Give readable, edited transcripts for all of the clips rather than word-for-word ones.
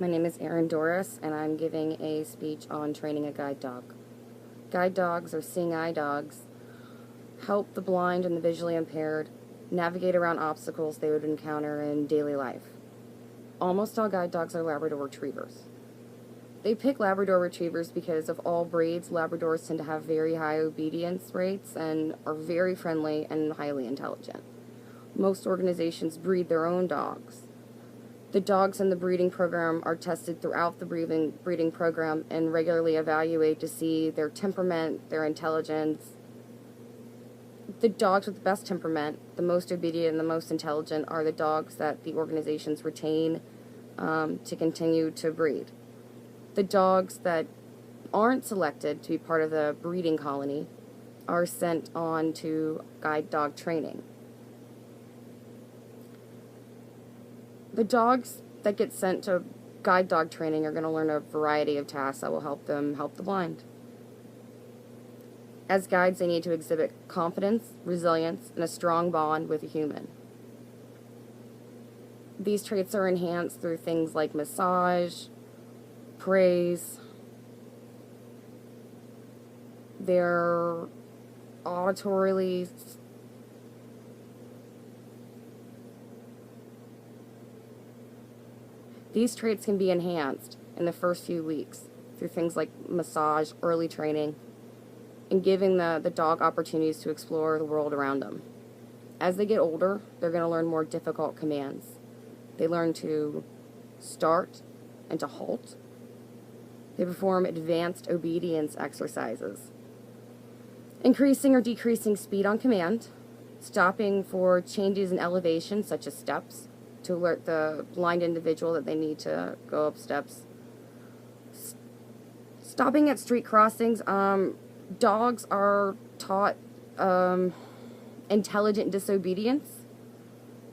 My name is Erin Doris, and I'm giving a speech on training a guide dog. Guide dogs, or seeing eye dogs, help the blind and the visually impaired navigate around obstacles they would encounter in daily life. Almost all guide dogs are Labrador Retrievers. They pick Labrador Retrievers because of all breeds, Labradors tend to have very high obedience rates and are very friendly and highly intelligent. Most organizations breed their own dogs. The dogs in the breeding program are tested throughout the breeding program and regularly evaluate to see their temperament, their intelligence. The dogs with the best temperament, the most obedient and the most intelligent, are the dogs that the organizations retain to continue to breed. The dogs that aren't selected to be part of the breeding colony are sent on to guide dog training. The dogs that get sent to guide dog training are going to learn a variety of tasks that will help them help the blind. As guides, they need to exhibit confidence, resilience, and a strong bond with a human. These traits are enhanced through things like massage, praise, their auditorily These traits can be enhanced in the first few weeks through things like massage, early training, and giving the dog opportunities to explore the world around them. As they get older, they're going to learn more difficult commands. They learn to start and to halt. They perform advanced obedience exercises, increasing or decreasing speed on command, stopping for changes in elevation such as steps, to alert the blind individual that they need to go up steps. Stopping at street crossings. Dogs are taught intelligent disobedience.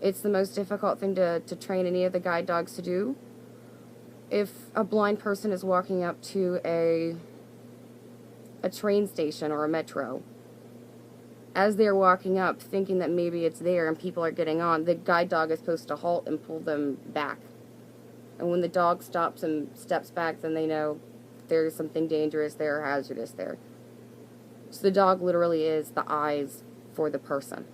It's the most difficult thing to train any of the guide dogs to do. If a blind person is walking up to a train station or a metro, as they're walking up, thinking that maybe it's there and people are getting on, the guide dog is supposed to halt and pull them back. And when the dog stops and steps back, then they know there's something dangerous there or hazardous there. So the dog literally is the eyes for the person.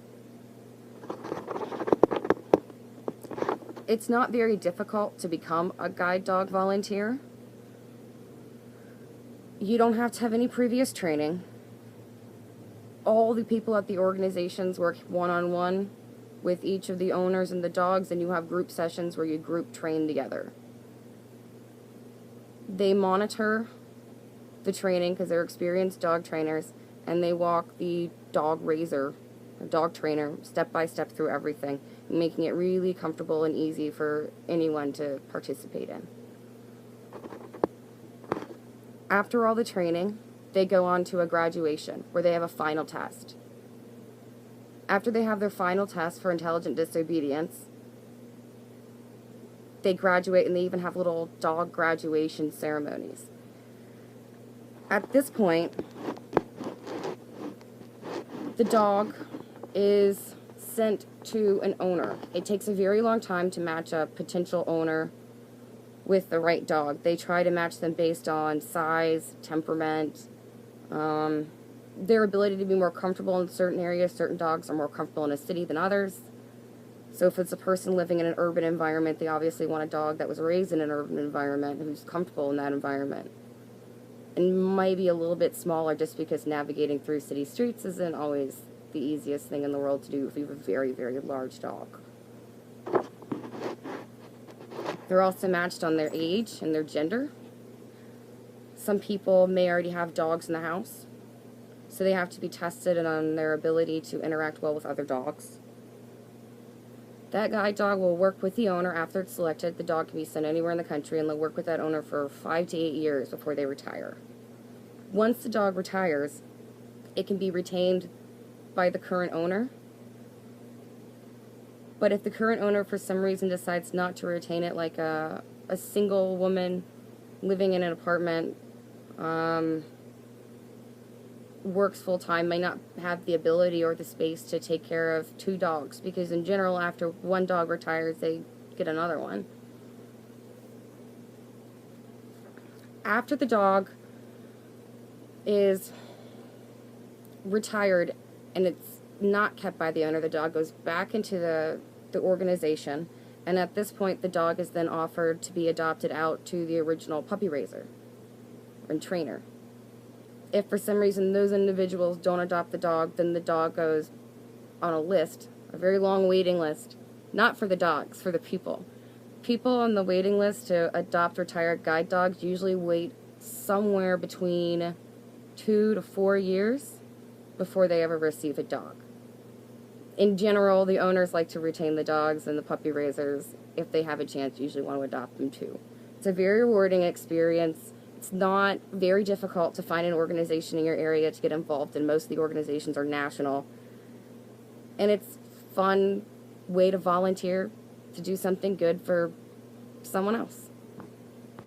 It's not very difficult to become a guide dog volunteer. You don't have to have any previous training. All the people at the organizations work one-on-one with each of the owners and the dogs, and you have group sessions where you group train together. They monitor the training because they're experienced dog trainers, and they walk the dog raiser, or dog trainer, step by step through everything, making it really comfortable and easy for anyone to participate in. After all the training, they go on to a graduation where they have a final test. After they have their final test for intelligent disobedience, they graduate, and they even have little dog graduation ceremonies. At this point, the dog is sent to an owner. It takes a very long time to match a potential owner with the right dog. They try to match them based on size, temperament, their ability to be more comfortable in certain areas. Certain dogs are more comfortable in a city than others. So if it's a person living in an urban environment, they obviously want a dog that was raised in an urban environment who's comfortable in that environment. And might be a little bit smaller just because navigating through city streets isn't always the easiest thing in the world to do if you have a very, very large dog. They're also matched on their age and their gender. Some people may already have dogs in the house, so they have to be tested on their ability to interact well with other dogs. That guide dog will work with the owner after it's selected. The dog can be sent anywhere in the country, and they'll work with that owner for 5 to 8 years before they retire. Once the dog retires, it can be retained by the current owner. But if the current owner for some reason decides not to retain it, like a single woman living in an apartment, works full-time, may not have the ability or the space to take care of 2 dogs, because in general, after one dog retires, they get another one. after the dog is retired and it's not kept by the owner, the dog goes back into the organization, and at this point the dog is then offered to be adopted out to the original puppy raiser and trainer. If for some reason those individuals don't adopt the dog, then the dog goes on a list, a very long waiting list, not for the dogs, for the people. People on the waiting list to adopt retired guide dogs usually wait somewhere between 2 to 4 years before they ever receive a dog. In general, the owners like to retain the dogs, and the puppy raisers, if they have a chance, usually want to adopt them too. It's a very rewarding experience. It's not very difficult to find an organization in your area to get involved in. Most of the organizations are national. And it's a fun way to volunteer to do something good for someone else.